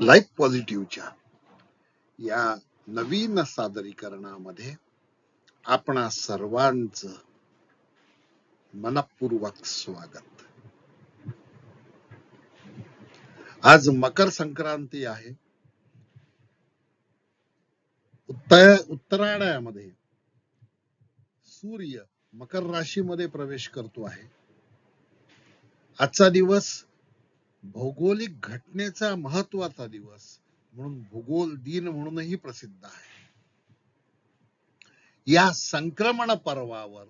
Life पॉझिटिव्हच्या या नवीन सादरीकरणामध्ये आपणा सर्वांचं मनपूर्वक स्वागत. आज मकर संक्रांती आहे. उत्तरायणामध्ये सूर्य मकर राशीमध्ये प्रवेश करतो आहे. आजचा दिवस भौगोलिक घटनेचा महत्वाचा दिवस म्हणून भूगोल दिन म्हणूनही प्रसिद्ध आहे. या संक्रमण पर्वावर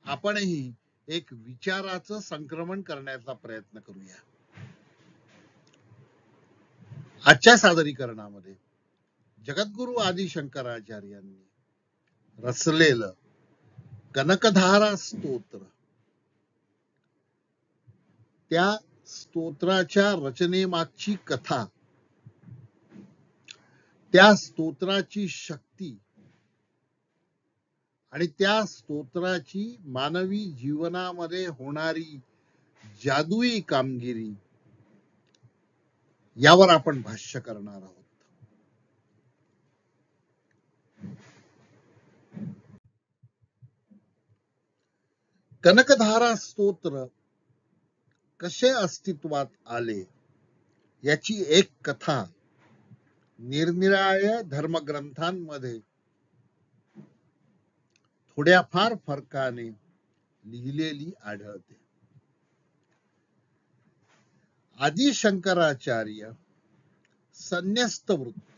आपणही एक विचाराचं संक्रमण करण्याचा प्रयत्न करूया. आजच्या सादरीकरणामध्ये जगद्गुरु आदि शंकराचार्यांनी रचलेलं कनकधारा स्तोत्र, त्या स्तोत्राच्या रचनेमागची कथा, त्या स्तोत्राची शक्ती आणि त्या स्तोत्राची मानवी जीवनामध्ये होणारी जादुई कामगिरी यावर आपण भाष्य करणार आहोत. कनकधारा स्तोत्र कसे अस्तित्वात आले याची एक कथा निरनिराळ्या धर्मग्रंथांमध्ये थोड्याफार फरकाने लिहिलेली आढळते. आदि शंकराचार्य संन्यस्त वृत्ती,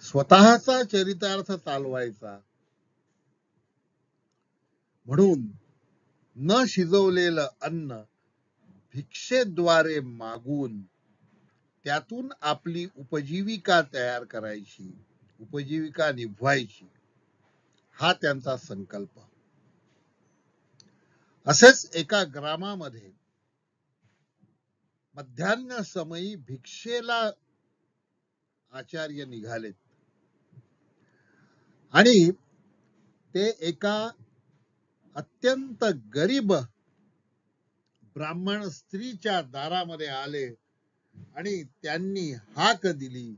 स्वतःचा चरितार्थ चालवायचा म्हणून न शिजवलेलं अन्न भिक्षेद्वारे मागून त्यातून आपली उपजीविका तयार करायची, उपजीविका निभवायची, हा त्यांचा संकल्प. असेच एका ग्रामामध्ये मध्यान्ह समयी भिक्षेला आचार्य निघालेत आणि ते एका अत्यंत गरीब ब्राह्मण स्त्रीच्या दारामध्ये आले आणि त्यांनी हाक दिली,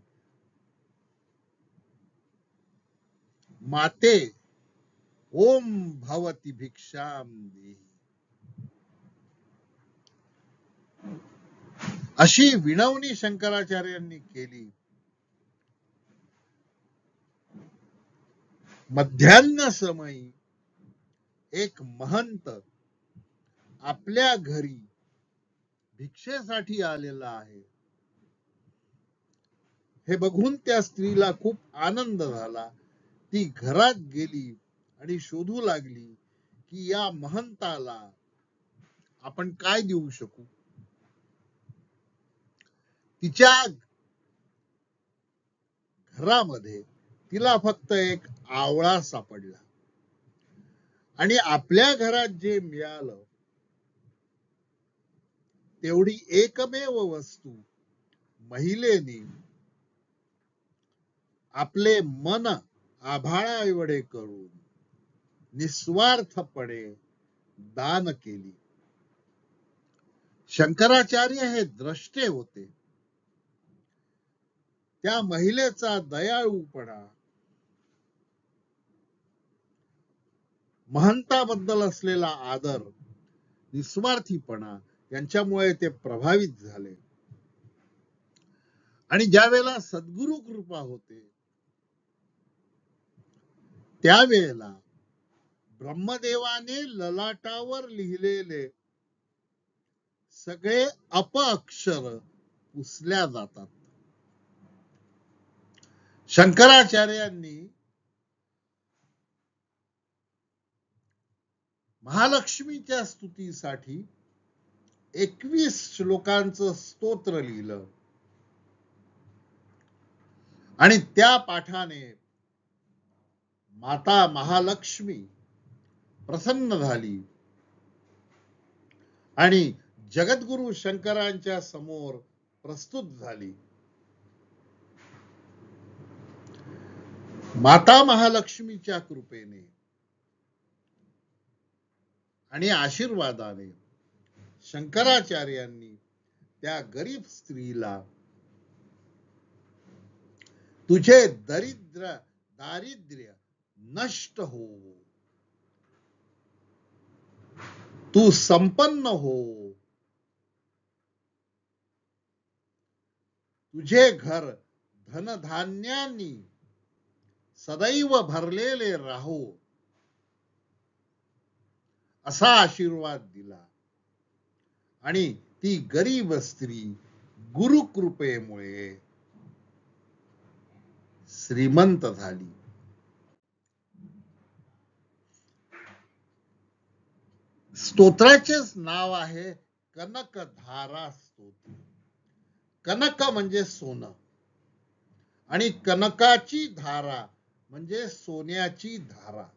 माते ओम भवती भिक्षाम देहि. अशी विनवणी शंकराचार्यांनी केली. मध्यान्ह समयी एक महंत आपल्या घरी भिक्षेसाठी आलेला आहे हे बघून त्या स्त्रीला खूप आनंद झाला. ती घरात गेली आणि शोधू लागली की या महंताला आपण काय देऊ शकू. तिच्या घरामध्ये तिला फक्त एक आवळा सापडला आणि आपल्या घरात जे मिळालं तेवढी एकमेव वस्तू महिलेने आपले मन आभाळा एवढे करून निस्वार्थपणे दान केली. शंकराचार्य हे द्रष्टे होते. त्या महिलेचा दयाळूपणा, महंताबद्दल असलेला आदर, निस्वार्थीपणा यांच्यामुळे ते प्रभावित झाले. आणि ज्या वेळेला सद्गुरु कृपा होते त्यावेळेला ब्रह्मदेवाने ललाटावर लिहिलेले सगळे अपअक्षर पुसल्या जातात. शंकराचार्यांनी महालक्ष्मीच्या स्तुतीसाठी 21 श्लोकांचं स्तोत्र लिहिलं आणि त्या पाठाने माता महालक्ष्मी प्रसन्न झाली आणि जगद्गुरु शंकरांच्या समोर प्रस्तुत झाली. माता महालक्ष्मीच्या कृपेने आणि आशीर्वादाने शंकराचार्यांनी त्या गरीब स्त्रीला तुझे दारिद्र्य नष्ट हो, तू संपन्न हो, तुझे घर धनधान्यांनी सदैव भरलेले राहो, असा आशीर्वाद दिला. आणि ती गरीब स्त्री गुरुकृपेमुळे श्रीमंत झाली. स्तोत्राचेच नाव आहे कनकधारा स्तोत्र. कनक म्हणजे सोनं आणि कनकाची धारा म्हणजे सोन्याची धारा.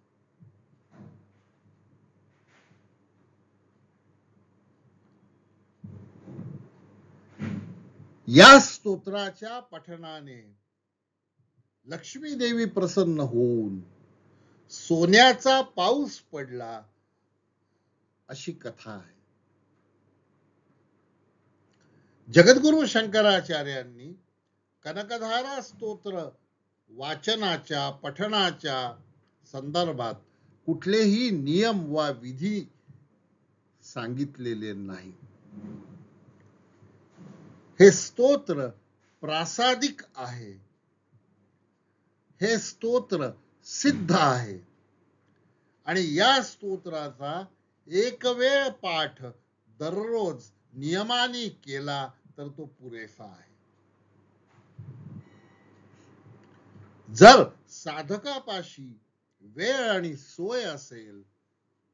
या स्तोत्राच्या पठणाने लक्ष्मी देवी प्रसन्न होऊन सोन्याचा पाऊस पडला अशी कथा आहे. जगद्गुरु शंकराचार्यांनी कनकधारा स्तोत्र वाचनाच्या पठणाच्या संदर्भात कुठलेही नियम वा विधी सांगितलेले नाही. हे स्तोत्र प्रासादिक आहे. हे स्तोत्र सिद्ध आहे आणि या स्तोत्राचा एक वेळ पाठ दररोज नियमाने केला तर तो पुरेसा आहे. जर साधकापाशी वेळ आणि सोय असेल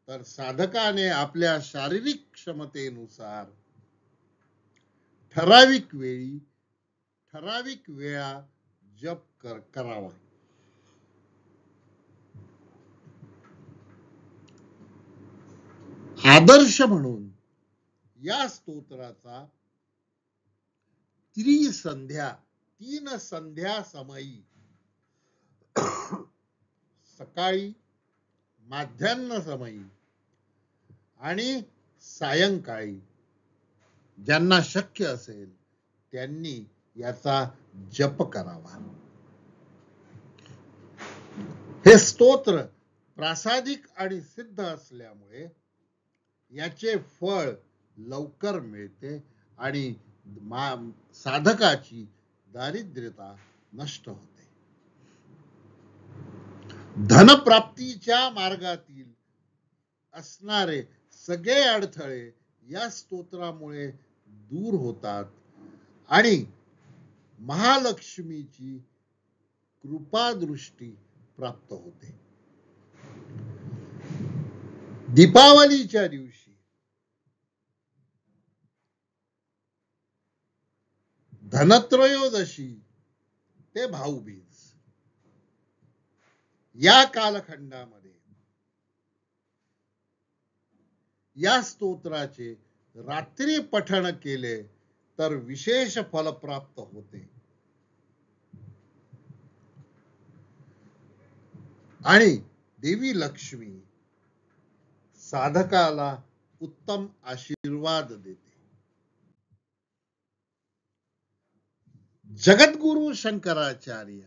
तर साधकाने आपल्या शारीरिक क्षमतेनुसार ठराविक वेळी ठराविक वेळा जप करावा. आदर्श म्हणून या स्तोत्राचा तीन संध्या समयी सकाळी, माध्यान्ह समयी आणि सायंकाळी ज्यांना शक्य असेल त्यांनी याचा जप करावा. हे स्तोत्र प्रासादिक आणि सिद्ध असल्यामुळे याचे फळ लवकर मिळते आणि साधकाची दारिद्र्यता नष्ट होते. धनप्राप्तीच्या मार्गातील असणारे सगळे अडथळे या स्तोत्रामुळे दूर होतात आणि महालक्ष्मीची कृपादृष्टी प्राप्त होते. दीपावलीच्या दिवशी धनत्रयोदशी ते भाऊबीज या कालखंडामध्ये या स्तोत्राचे रात्री पठण केले तर विशेष फल प्राप्त होते आणि देवी लक्ष्मी साधकाला उत्तम आशीर्वाद देते. जगद्गुरु शंकराचार्य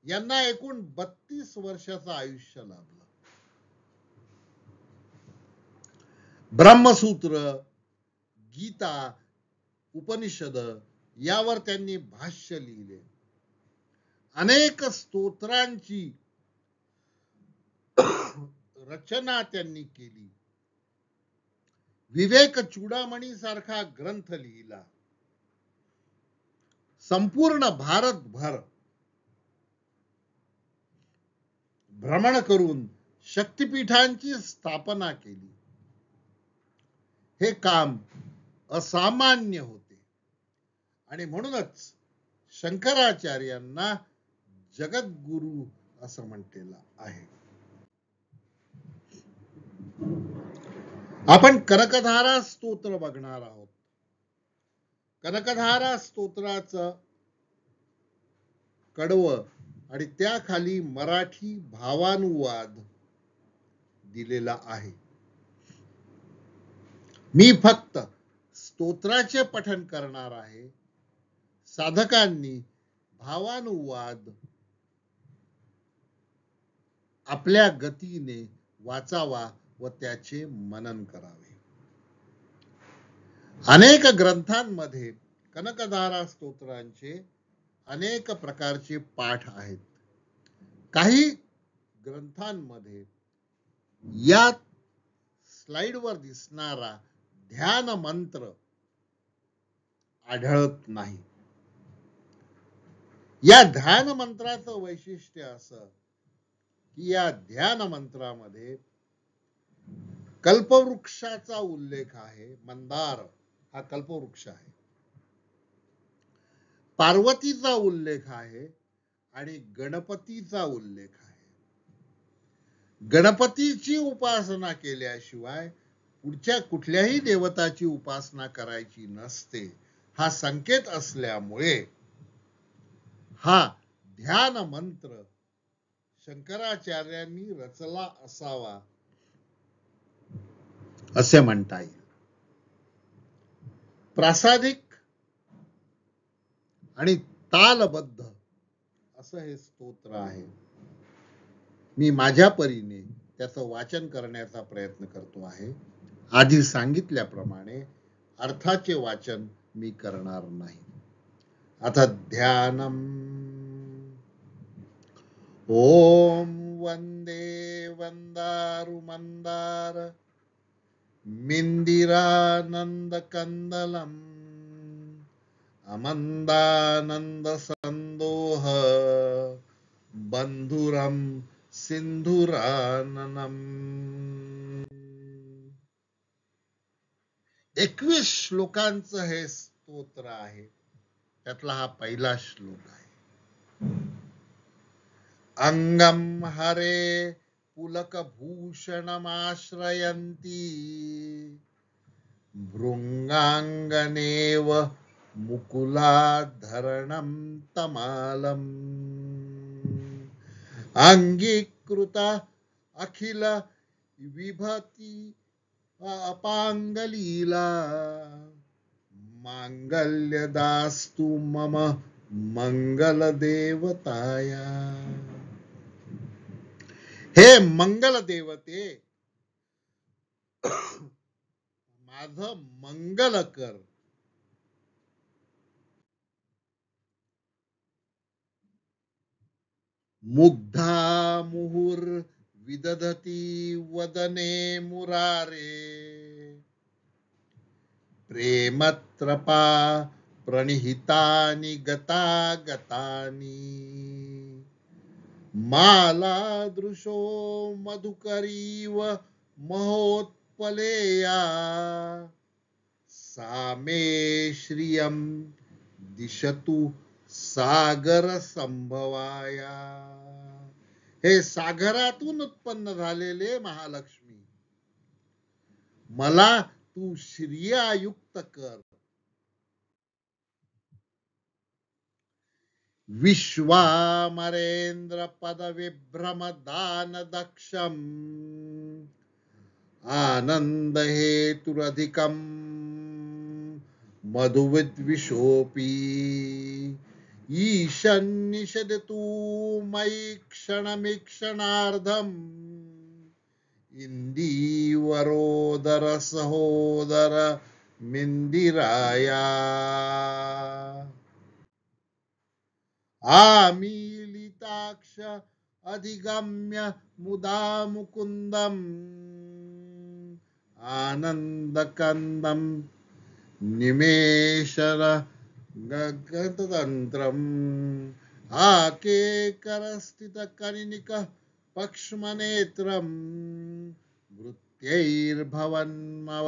यांना एकूण 32 वर्षाचं आयुष्य लाभलं. ब्रह्मसूत्र, गीता, उपनिषद यावर त्यांनी भाष्य लिहिले. अनेक स्तोत्रांची रचना त्यांनी केली. विवेक चूडामणी सारखा ग्रंथ लिहिला. संपूर्ण भारतभर भ्रमण करून शक्तिपीठांची स्थापना केली. हे काम असामान्य होते आणि म्हणूनच शंकराचार्यांना जगद्गुरु असं म्हटलेलं आहे. आपण कनकधारा स्तोत्र बघणार आहोत. कनकधारा स्तोत्राचं कडवं आणि त्याखाली मराठी भावानुवाद दिलेला आहे. मी फक्त स्तोत्राचे पठन करणार आहे. साधकांनी भावानुवाद आपल्या गतीने वाचावा व त्याचे मनन करावे. अनेक ग्रंथांमध्ये कनकधारा स्तोत्रांचे अनेक प्रकारचे पाठ आहेत. काही ग्रंथांमध्ये या स्लाइडवर दिसणारा ध्यान मंत्र आढळत नाही. या ध्यान मंत्राचं वैशिष्ट्य असं की या ध्यान मंत्रामध्ये कल्पवृक्षाचा उल्लेख आहे. मंदार हा कल्पवृक्ष आहे. पार्वतीचा उल्लेख आहे आणि गणपतीचा उल्लेख आहे. गणपतीची उपासना केल्याशिवाय पुढच्या कुठल्याही देवताची उपासना करायची नसते हा संकेत असल्यामुळे हा ध्यान मंत्र शंकराचार्यांनी रचला असावा असे म्हणता येईल. प्रासादिक आणि तालबद्ध असं हे स्तोत्र आहे. मी माझ्या परीने त्याचं वाचन करण्याचा प्रयत्न करतो आहे. आधी सांगितल्याप्रमाणे अर्थाचे वाचन मी करणार नाही. आता ध्यानम. ओम वंदे वंदारु मंदार मिंदिरानंद कंदलम अमंदानंद संदोह बंधुरम सिंधुराननम. 21 श्लोकांचं हे स्तोत्र आहे. त्यातला हा पहिला श्लोक आहे. अंगम हरे पुलक भूषणमाश्रयन्ती भृंगांगनेव मुकुलाधरणं तमालम अंगीकृता अखिल विभति अपांगलीला मांगल्यदास्तु मम मंगल देवताया. हे मंगल देवते, माझं मंगल कर. मुग्धा मुहुर विदधती वदने मुरारे प्रेमत्रपा प्रणिहितानि गता गतानि माला दृशो मधुकरीव महोत्पलेया सामे श्रियम दिशतु सागर संभवाया. हे सागरातून उत्पन्न झालेले महालक्ष्मी, मला तू श्रियायुक्त कर. विश्वामरेंद्र पद विभ्रम दान दक्षम आनंद हेतुरधिकम मधुविद्विषोपी ईशन्निषदतु मयि क्षणमीक्षणार्धम इंदीवरोदर सहोदर मिंदिराया. आमीलिताक्ष अधिगम्य मुदा मुकुंदम आनंदकंदम निमेषर गगतंत्रम आकेकरस्थित कनिनिक पक्ष्मनेत्रम वृत्यैर्भवन्मव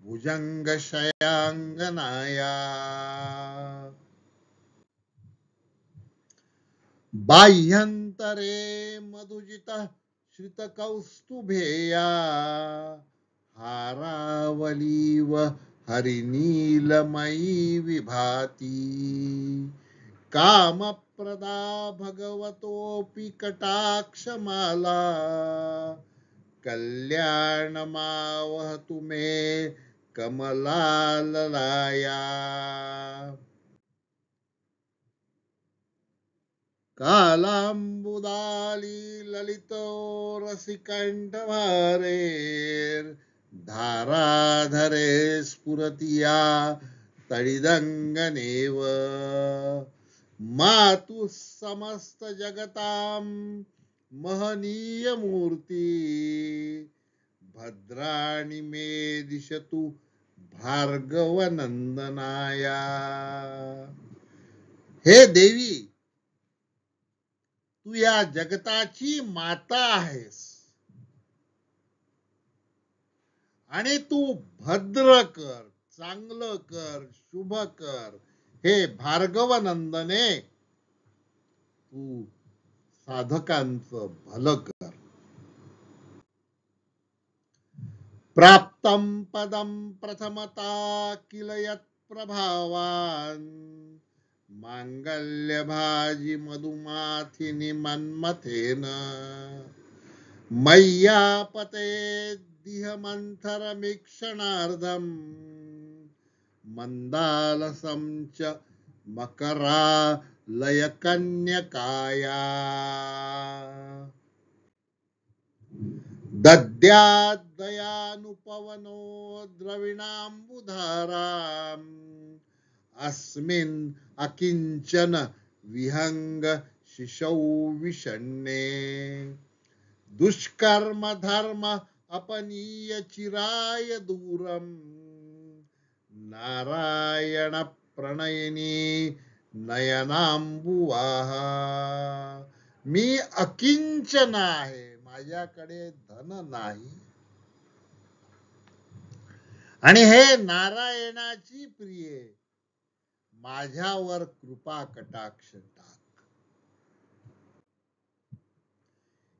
भुजंगशयांगनाया. बाह्यंतरे मधुजित श्रितकौस्तुभेया हारावलीव हरिनीलमयी विभाति कामप्रदा भगवतोऽपि कटाक्षमाला कल्याणमावहतु मे कमलाललाया कालांबुदाली ललितो रसिकंठभारेर धाराधरे स्फुरतिया तळिदंगनेव मातु समस्त जगतां महनीय मूर्ती भद्राणि मे दिशतु भार्गवनंदनाया. हे देवी, तू या जगताची माता आहेस आणि तू भद्र कर, चांगलं कर, शुभ कर. हे भार्गवनंदने, तू साधकांचं भलं कर. प्राप्तं पदं प्रथमता किल यत्प्रभावान् मांगल्यभाजी मधुमाथिनि मन्मथेन मय्यापते दिहमन्थरमीक्षणार्धम् मन्दालसं च मकरालयकन्यकाया दद्याद्दयानुपवनो द्रविणाम्बुधाराम् अस्मिन् अकिञ्चन विहंग शिशौ विषण्णे दुष्कर्म धर्म अपनीय चिराय दूरम् नारायण प्रणयिनी नयनांबुवाह. मी अकिंचन आहे, माझ्याकडे धन नाही आणि हे नारायणाची प्रिये, माझ्यावर कृपा कटाक्ष टाक.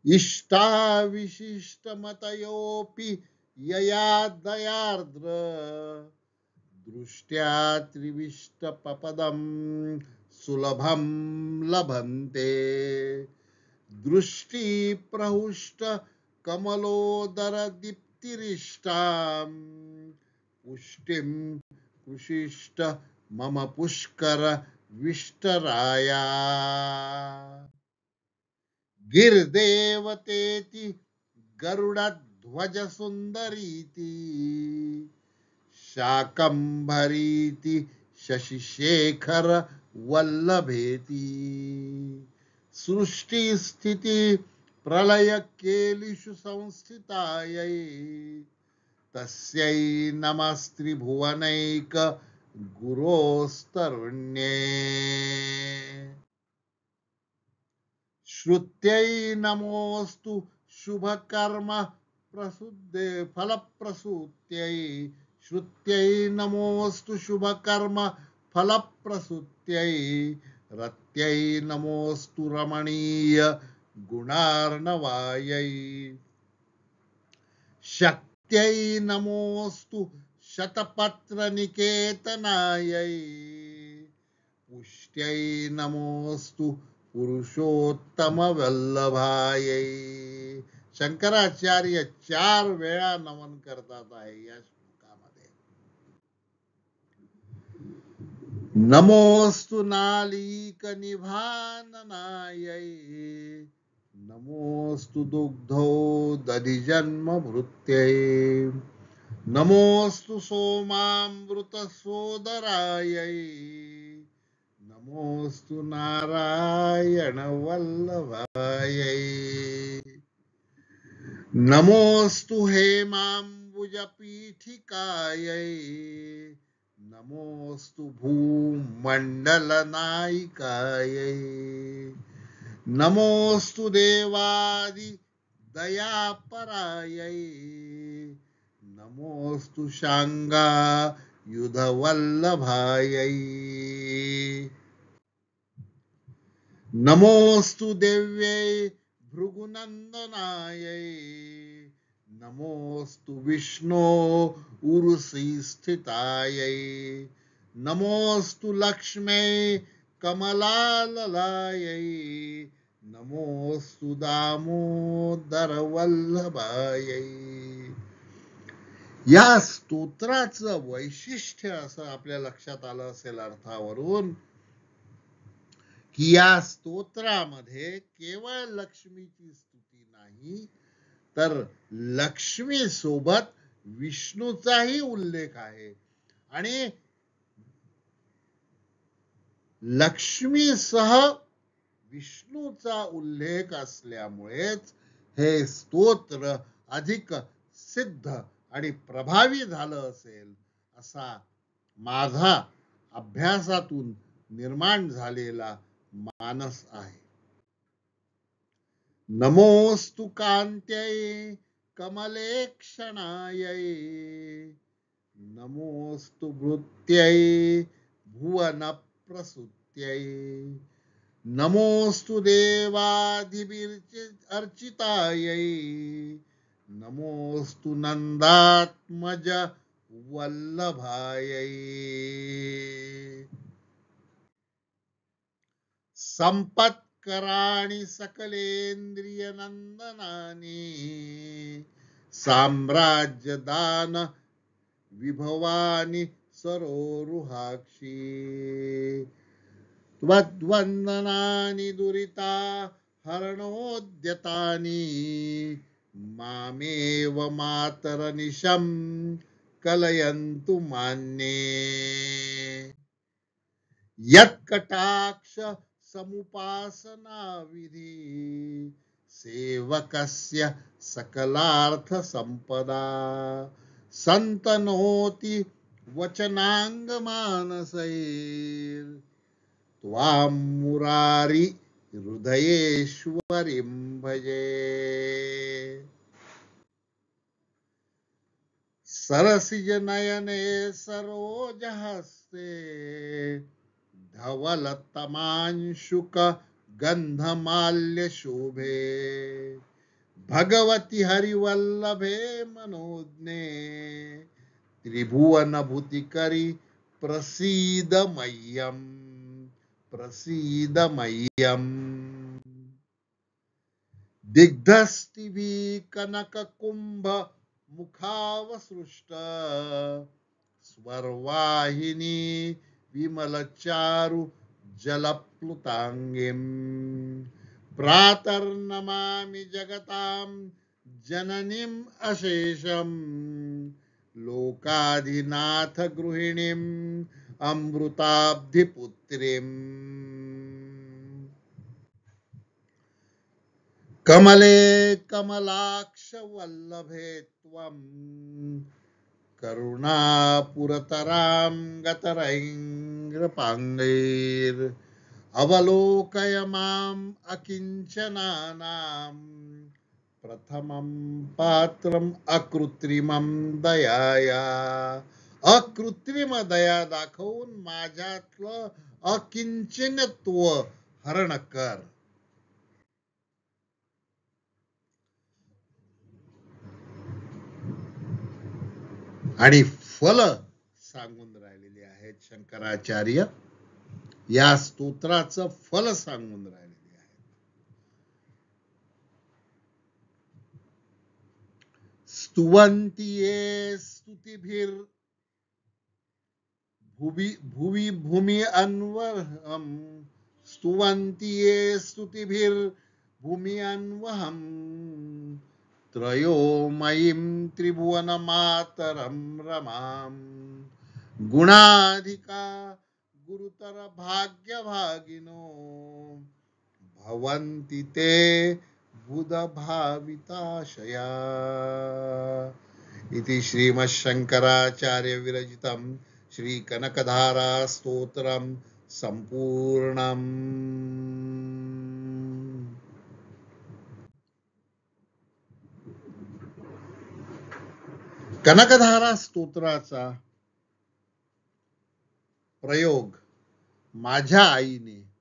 इष्टाविशिष्ट मतयोपि यया दयार्द्र दृष्ट्या त्रिविष्ट पपदं सुलभं लभन्ते दृष्टि प्रहुष्ट कमलोदर दीप्तिरिष्टां पुष्टिं कृषिष्ट मम पुष्कर विष्टराया. गिर्देवतेति गरुडध्वज सुंदरीति शाकंभरीति शशिशेखर वल्लभेति सृष्टि स्थिति प्रलय केलिषु संस्थितायै तस्यै नमस्त्रिभुवनैक गुरोस्तरुण्ये श्रुत्यै नमोस्तु शुभकर्म प्रसूदे फलप्रसूत्यै श्रुत्यै नमोस्तु शुभकर्म फलप्रसूत्यै रत्यै नमोस्तु रमणीय गुणार्णवायै शक्त्यै नमोस्तु शतपत्रनिकेतनायै पुष्ट्यै नमोस्तु पुरुषोत्तम वल्लभायै. शंकराचार्य 4 वेळा नमन करतात आहे या श्लोकामध्ये. नमोस्तु नालीक निभाननायै नमोस्तु दुग्धो दधिजन्म भृत्यै नमोस्तु सोमामृत सोदरायै नमोस्तु नारायण वल्लभायै नमोस्तु हेमांबुज पीठिकायै नमोस्तु भूमंडल नायिकायै नमोस्तु देवादि दयापरायै नमोस्तु शांगा युध वल्लभायै नमोस्तु देव्यै भृगुनंदनायै नमोस्तु विष्णो उर्सी स्थितायै नमोस्तु लक्ष्मै कमलाललायै नमोस्तु दामोदर वल्लभायै या स्तोत्राचं वैशिष्ट्य असं आपल्या लक्षात आलं असेल अर्थावरून, की या स्तोत्रामध्ये केवळ लक्ष्मीची स्तुती नाही, तर लक्ष्मी सोबत विष्णूचाही उल्लेख आहे. आणि लक्ष्मीसह विष्णूचा उल्लेख असल्यामुळेच हे स्तोत्र अधिक सिद्ध आणि प्रभावी झालं असेल, असा माझा अभ्यासातून निर्माण झालेला मानस आहे. नमोस्तु कांत्यै कमलेक्षणायै, नमोस्तु भृत्यै भुवन प्रसूत्यै, नमोस्तु देवादिभिर्चितायै, नमोस्तु नंदात्मज वल्लभायै. संपत्कराणि सकलेंद्रिय नंदनानि, साम्राज्यदान विभवानि सरोरुहाक्षी, त्वद्वंदनानि दुरिता हरणोद्यतानि, मामेव मातरनिशं कलयन्तु मान्ये. यत्कटाक्ष समुपासना विधि, सेवकस्य सकलार्थ संपदा, संतनोति वचनांग मानसैर्, त्वां मुरारी हृदयेश्वरीं भजे. सरसिज नयने सरोजहस्ते, धवलतमांशुक गंधमाल्य शोभे, भगवती हरिवल्लभे मनोज्ञे, त्रिभुवन भूतिकरी प्रसीद मह्यम, प्रसीद मह्यम. दिग्धस्तिभी कनक कुंभ मुखावसृष्ट, स्वर्वाहिनी विमल चारु जलप्लुतांगीं, प्रातर्नमामि जगतां जननीम् अशेषं, लोकाधिनाथ गृहिणीम् अमृताब्धिपुत्रीम्. कमले कमलाक्ष वल्लभे त्वं, करुणापुरतरां गतरैर्नृपाङ्गैर्, अवलोकय माम् अकिञ्चनानां, प्रथमं पात्रम् अकृत्रिमं दयाया. अकृत्रिम दया दाखवून माझ्यातलं अकिंचनत्व हरण कर. आणि फल सांगून राहिलेले आहेत शंकराचार्य. या स्तोत्राचं फल सांगून राहिलेले आहेत. स्तुवन्ति ये स्तुतिभिर भुवि भूमि अन्वहम, स्तुवन्ति ये स्तुतिभिर भूमि अन्वहम, त्रयोमयीं त्रिभुवन मातरं रमां, गुणाधिका गुरुतर भाग्यभागिनो, भवन्ति ते बुध भाविताशया. इति श्रीमच्छंकराचार्य विरचितं श्री कनकधारा स्तोत्रम संपूर्णम्. कनकधारा स्तोत्राचा प्रयोग माझ्या आईने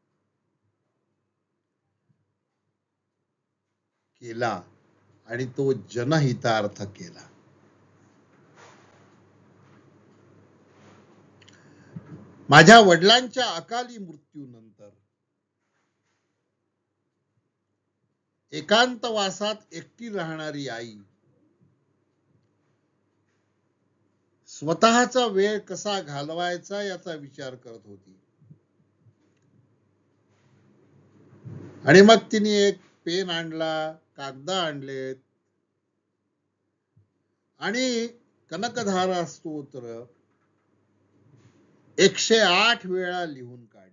केला आणि तो जनहितार्थ केला. माझ्या वडिलांच्या अकाली मृत्यूनंतर एकांतवासात एकटी राहणारी आई स्वतःचा वेळ कसा घालवायचा याचा विचार करत होती. आणि मग तिने एक पेन आणला, कागद आणलेत आणि कनकधारा स्तोत्र 108 वेळा लिहून काढलं.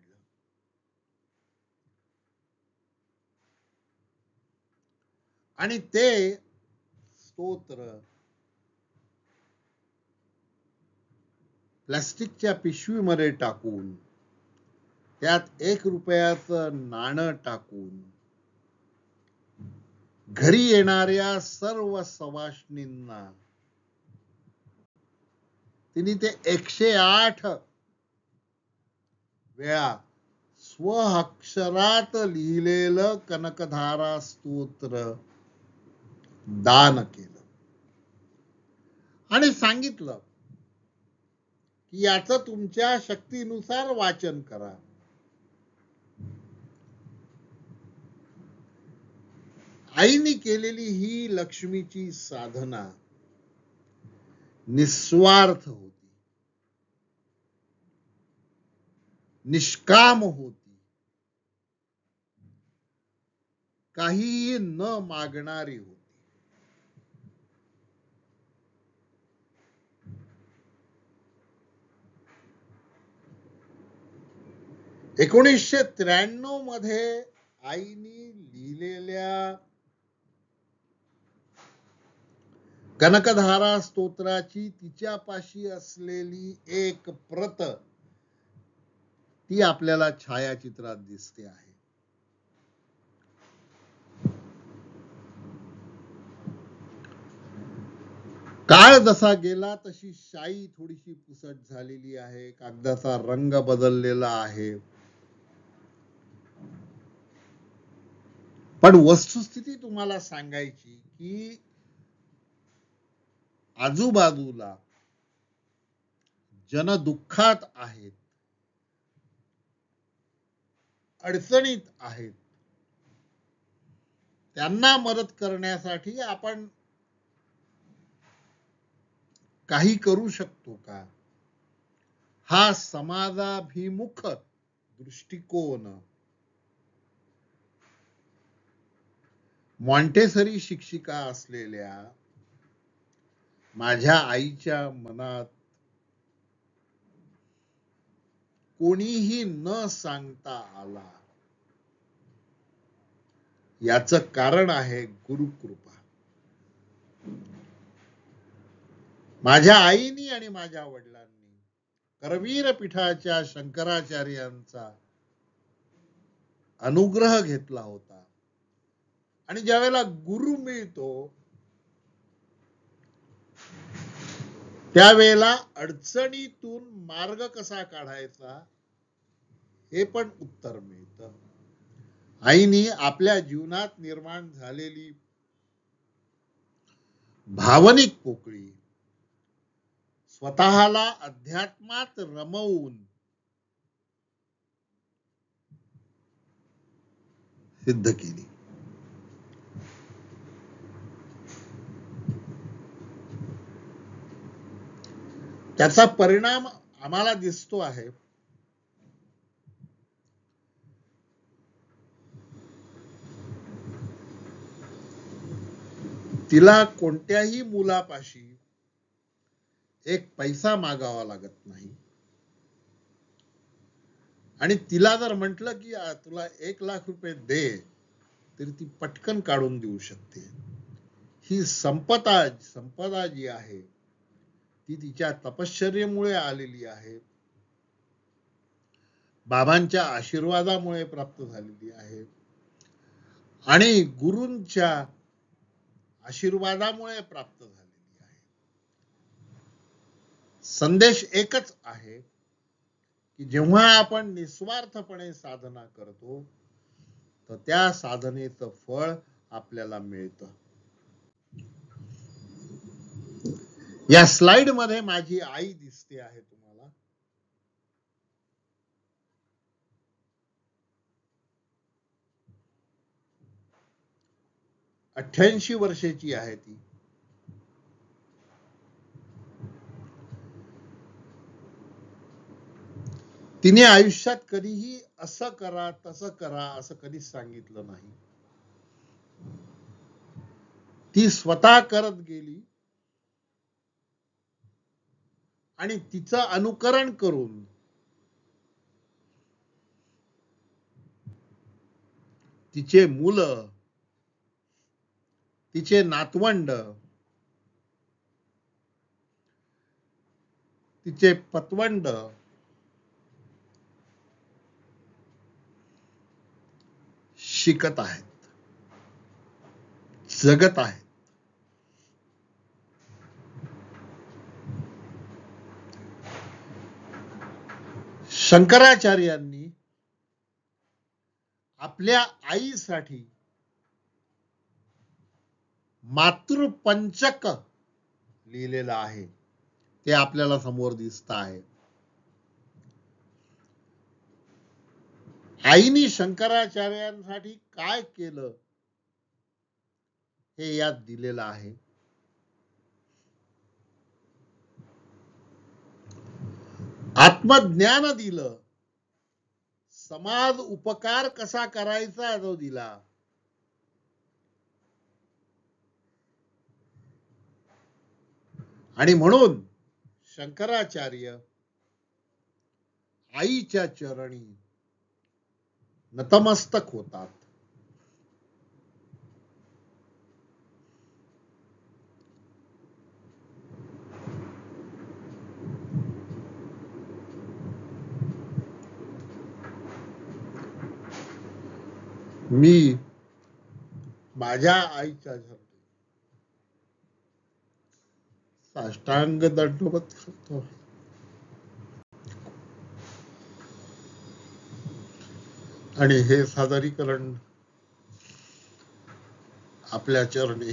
आणि ते स्तोत्र प्लास्टिकच्या पिशवीमध्ये टाकून त्यात 1 रुपयाचं नाणं टाकून घरी येणाऱ्या सर्व सवाष्णींना तिने ते 108 वेळा स्वअक्षरात लिहिलेलं कनकधारा स्तोत्र दान केलं आणि सांगितलं की याचं तुमच्या शक्तीनुसार वाचन करा. आईने केलेली ही लक्ष्मीची साधना निस्वार्थ होती, निष्काम होती, काहीही न मागणारी होती. 1993 मध्ये आईनी लिहिलेल्या कनकधारा स्तोत्राची तिच्यापाशी असलेली एक प्रत ती आपल्याला छायाचित्रात दिसते आहे. काळ जसा गेला तशी शाई थोडीशी पुसट झालेली आहे, कागदाचा रंग बदललेला आहे, पण वस्तुस्थिती तुम्हाला सांगायची की आजूबाजूला जन दुःखात आहेत, अडचणीत आहेत, त्यांना मदत करण्यासाठी आपण काही करू शकतो का, हा समाजाभिमुख दृष्टिकोन मॉन्टेसरी शिक्षिका असलेल्या माझ्या आईच्या मनात कोणीही न सांगता आला. याचं कारण आहे गुरुकृपा. माझ्या आईनी आणि माझ्या वडिलांनी करवीर पीठाच्या शंकराचार्यांचा अनुग्रह घेतला होता. आणि ज्यावेळेला गुरु मिळतो त्यावेळेला अडचणीतून मार्ग कसा काढायचा हे पण उत्तर मिळतं. आईनी आपल्या जीवनात निर्माण झालेली भावनिक पोकळी स्वतःला अध्यात्मात रमवून सिद्ध केली. त्याचा परिणाम आम्हाला दिसतो आहे. तिला कोणत्याही मुलापाशी एक पैसा मागावा लागत नाही. आणि तिला जर म्हटलं की तुला 1 लाख रुपये दे तरी ती पटकन काढून देऊ शकते. ही संपदा जी आहे ती तिच्या तपश्चर्येमुळे आलेली आहे, बाबांच्या आशीर्वादामुळे प्राप्त झालेली आहे आणि गुरूंच्या आशीर्वादामुळे प्राप्त झालेली आहे. संदेश एकच आहे की जेव्हा आपण निस्वार्थपणे साधना करतो तर त्या साधनेचं फळ आपल्याला मिळतं. या स्लाइड मध्ये माझी आई दिसते आहे तुम्हाला. '88 वर्षाची आहे ती. तिने आयुष्यात कधीही असं करा तसं करा असं कधीच सांगितलं नाही. ती स्वतः करत गेली आणि तिचं अनुकरण करून तिचे मुलं, तिचे नातवंड, तिचे पतवंड शिकत आहेत, जगत आहेत. शंकराचार्यांनी आपल्या आईसाठी मातृपंचक लिहिलेलं आहे. ते आपल्याला समोर दिसत आहे. आईनी शंकराचार्यांसाठी काय केलं हे यात दिलेलं आहे. आत्मज्ञान दिलं, समाज उपकार कसा करायचा तो दिला. आणि म्हणून शंकराचार्य आईच्या चरणी नतमस्तक होतात. मी माझ्या आईच्या चरणी साष्टांग दंडवत करतो. आणि हे सादरीकरण आपल्या चरणी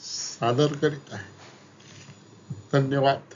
सादर करीत आहे. धन्यवाद.